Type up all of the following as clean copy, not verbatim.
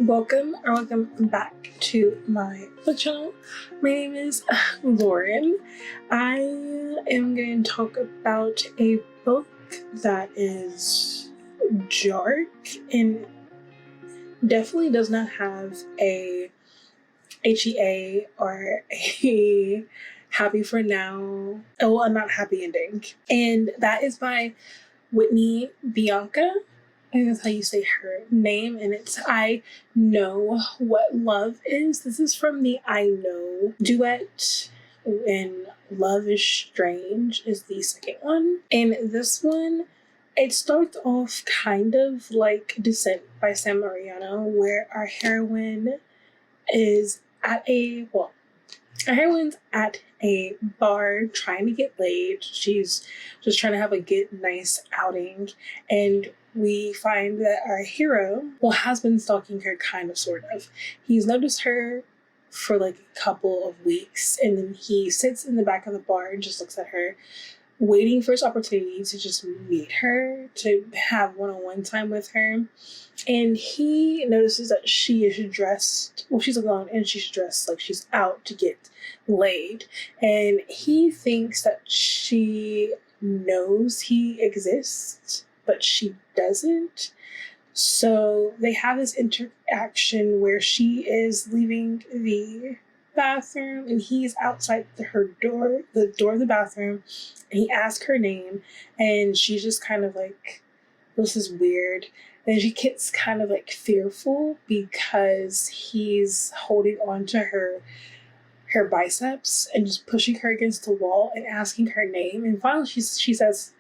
Welcome back to my book channel. My name is Lauren. I am going to talk about a book that is dark and definitely does not have a HEA or a happy for now, a not happy ending. And that is by Whitney Bianca. I think that's how you say her name, and it's I Know What Love Is. This is from the I Know duet, and Love is Strange is the second one. And this one, it starts off kind of like Descent by San Mariano, where our heroine is at our heroine's at a bar trying to get laid. She's just trying to have a good, nice outing, and we find that our hero, has been stalking her, kind of, sort of. He's noticed her for like a couple of weeks, and then he sits in the back of the bar and just looks at her, waiting for his opportunity to just meet her, to have one-on-one time with her. And he notices that she is dressed, she's alone, and she's dressed like she's out to get laid. And he thinks that she knows he exists, but she doesn't. So they have this interaction where she is leaving the bathroom and he's outside the door of the bathroom, and he asks her name, and she's just kind of like, this is weird. And she gets kind of like fearful because he's holding on to her biceps and just pushing her against the wall and asking her name. And finally she says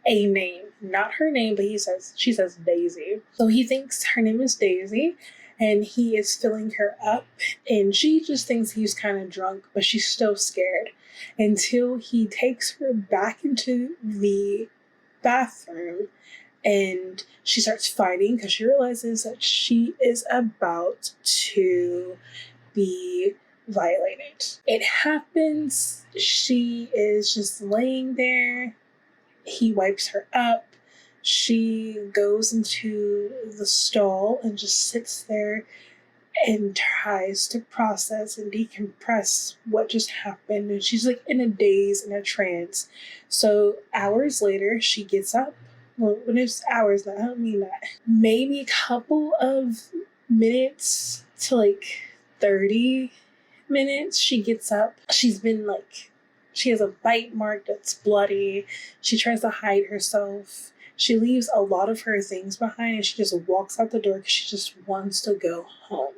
a name, not her name, but she says Daisy. So he thinks her name is Daisy, and he is filling her up, and she just thinks he's kind of drunk, but she's still scared until he takes her back into the bathroom, and she starts fighting because she realizes that she is about to be violated. It happens. She is just laying there. He wipes her up. She goes into the stall and just sits there and tries to process and decompress what just happened. And she's like in a daze, in a trance. So hours later, she gets up. Well, when it's hours, I don't mean that. Maybe a couple of minutes to like 30 minutes, she gets up. She has a bite mark that's bloody. She tries to hide herself. She leaves a lot of her things behind, and she just walks out the door because she just wants to go home.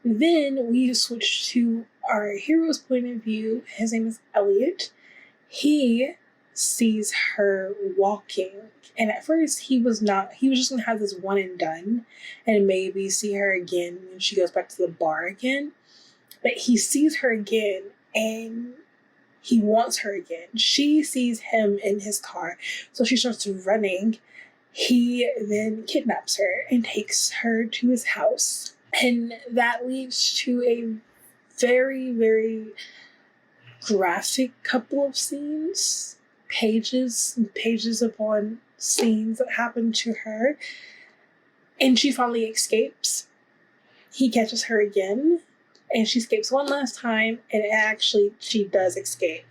Then we switch to our hero's point of view. His name is Elliot. He sees her walking, and at first he was just gonna have this one and done and maybe see her again when she goes back to the bar again. But he sees her again and he wants her again. She sees him in his car, so she starts running. He then kidnaps her and takes her to his house, and that leads to a very, very graphic couple of scenes. Pages and pages upon scenes that happen to her, and she finally escapes. He catches her again, and she escapes one last time, and actually she does escape.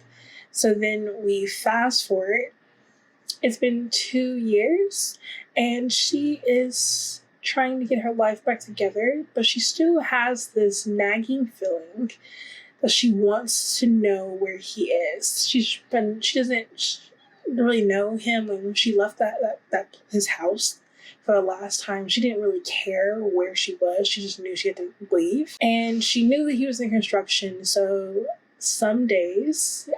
So then we fast forward. It's been 2 years, and she is trying to get her life back together, but she still has this nagging feeling that she wants to know where he is. She doesn't really know him. When she left his house for the last time, she didn't really care where she was. She just knew she had to leave, and she knew that he was in construction. So some days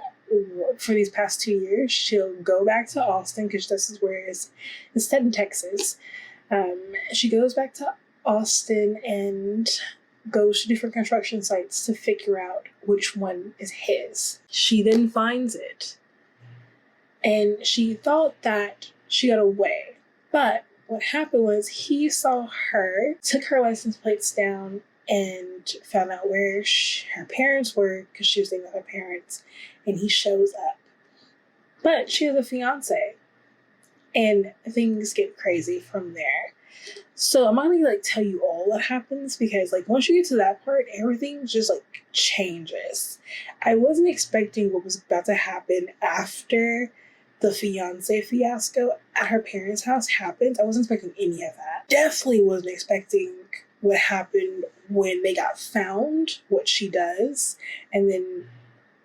for these past 2 years, she'll go back to Austin because this is where it's set in Texas. She goes back to Austin and goes to different construction sites to figure out which one is his. She then finds it, and she thought that she got away. But what happened was he saw her, took her license plates down, and found out where her parents were because she was staying with her parents, and he shows up. But she has a fiance, and things get crazy from there. So I'm not gonna like tell you all what happens, because like once you get to that part, everything just like changes. I wasn't expecting what was about to happen after the fiance fiasco at her parents' house happened. I wasn't expecting any of that. Definitely wasn't expecting what happened when they got found, what she does, and then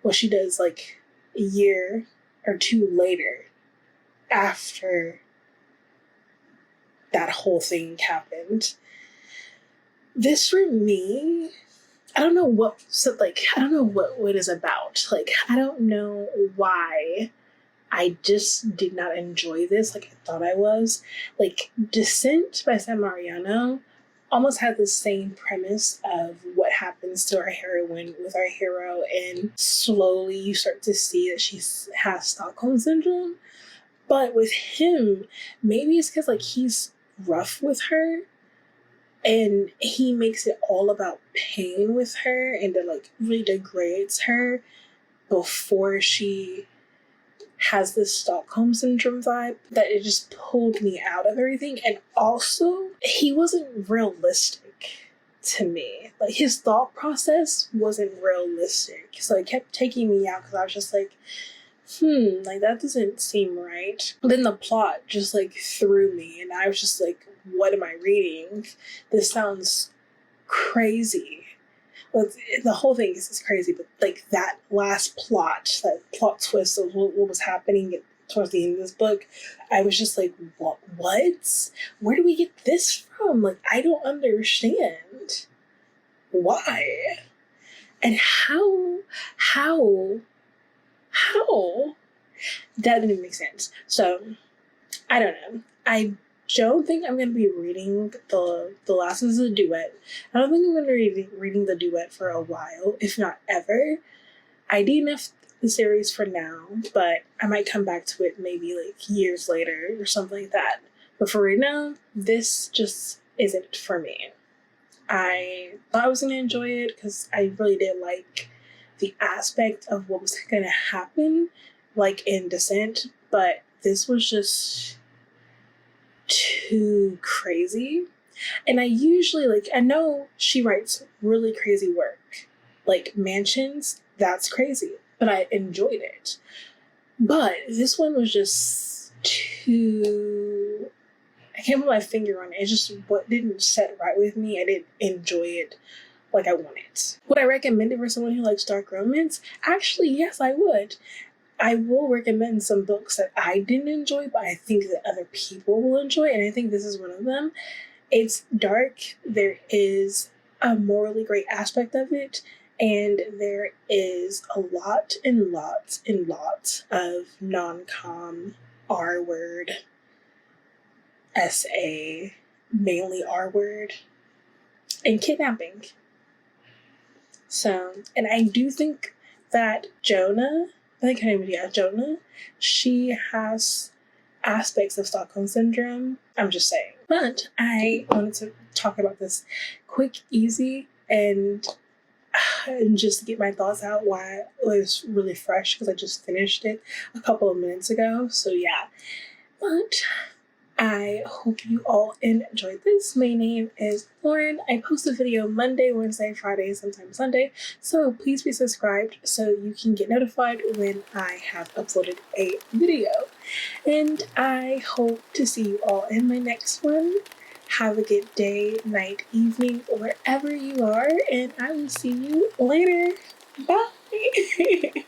what she does like a year or two later after that whole thing happened. This for me, I don't know what, so like, I don't know what it is about. Like, I don't know why I just did not enjoy this like I thought I was. Like, Descent by San Mariano almost had the same premise of what happens to our heroine with our hero, and slowly you start to see that she has Stockholm Syndrome. But with him, maybe it's because like he's rough with her and he makes it all about pain with her, and it like really degrades her before she has this Stockholm Syndrome vibe, that it just pulled me out of everything. And also, he wasn't realistic to me. Like, his thought process wasn't realistic. So it kept taking me out, because I was just like, like that doesn't seem right. But then the plot just like threw me, and I was just like, what am I reading? This sounds crazy. Well, the whole thing is crazy, but like that last plot, that plot twist of what was happening towards the end of this book, I was just like, what? Where do we get this from? Like, I don't understand. Why? And how? That didn't make sense. So, I don't know. I don't think I'm going to be reading the last of the duet. I don't think I'm going to be reading the duet for a while, if not ever. I DNF'd the series for now, but I might come back to it maybe like years later or something like that. But for right now, this just isn't for me. I thought I was going to enjoy it because I really did like the aspect of what was going to happen, like in Descent, but this was just too crazy. And I usually, like, I know she writes really crazy work, like Mansions, that's crazy, but I enjoyed it. But this one was just too, I can't put my finger on it. It's just what didn't set right with me. I didn't enjoy it like I wanted. Would I recommend it for someone who likes dark romance? Actually, yes, I would. I will recommend some books that I didn't enjoy, but I think that other people will enjoy, and I think this is one of them. It's dark. There is a morally great aspect of it, and there is a lot and lots and lots of non-com R-word, SA, mainly R-word, and kidnapping. So, and I do think that Jonah, I think her name is Jonah, she has aspects of Stockholm Syndrome. I'm just saying. But I wanted to talk about this quick, easy, and just get my thoughts out while it was really fresh, because I just finished it a couple of minutes ago. So yeah. But I hope you all enjoyed this. My name is Lauren. I post a video Monday, Wednesday, Friday, sometimes Sunday. So please be subscribed so you can get notified when I have uploaded a video. And I hope to see you all in my next one. Have a good day, night, evening, wherever you are. And I will see you later. Bye.